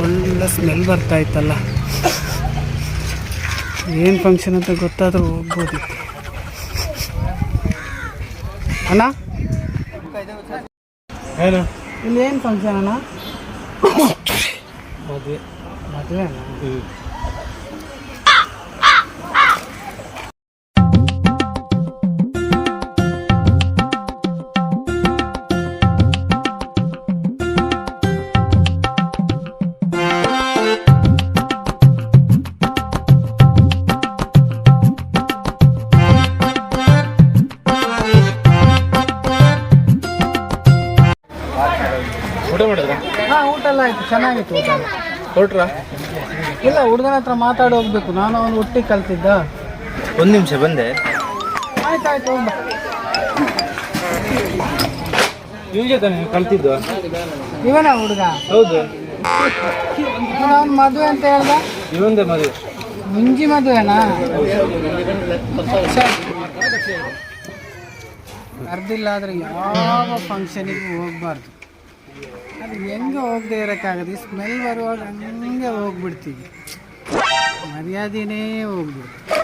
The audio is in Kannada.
ಒಳ್ಳೆ ಸ್ಮೆಲ್ ಬರ್ತಾ ಇತ್ತಲ್ಲ. ಏನು ಫಂಕ್ಷನ್ ಅಂತ ಗೊತ್ತಾದರೂ ಹೋಗ್ಬೋದಿತ್ತು. ಅಣ್ಣ ಏನು ಇಲ್ಲಿ ಏನು ಫಂಕ್ಷನ್ ಅಣ್ಣ? ಮದುವೆ. ಮದುವೆ ಅಣ್ಣ? ಊಟ ಮಾಡಿದ್ರ? ಹಾಂ, ಊಟ ಎಲ್ಲ ಆಯಿತು, ಚೆನ್ನಾಗಿತ್ತು ಊಟ. ಹೊರಟ್ರಾ? ಇಲ್ಲ, ಹುಡುಗನ ಹತ್ರ ಮಾತಾಡಿ ಹೋಗ್ಬೇಕು. ನಾನು ಅವನು ಒಟ್ಟಿಗೆ ಕಲ್ತಿದ್ದ. ಒಂದು ನಿಮಿಷ ಬಂದೆ. ಆಯ್ತಾಯ್ತು, ಹೋಗ್ಬ. ಇವ್ ಜೊತೆ ಕಲ್ತಿದ್ದು? ಇವನ ಹುಡುಗ? ಹೌದು. ಅವನು ಮದುವೆ ಅಂತ ಹೇಳ್ದ? ಇವಂದೇ ಮದುವೆ. ಮುಂಜಿ ಮದುವೆನಾ? ಕರ್ದಿಲ್ಲ ಆದರೆ ಯಾವ ಫಂಕ್ಷನಿಗೂ ಹೋಗ್ಬಾರ್ದು. ಅದು ಹೆಂಗೆ ಹೋಗದೆ ಇರೋಕ್ಕಾಗದು. ಸ್ಮೆಲ್ ಬರುವಾಗ ಹಂಗೆ ಹೋಗ್ಬಿಡ್ತೀವಿ, ಮರ್ಯಾದೆನೇ ಹೋಗ್ಬಿಡ್ತೀವಿ.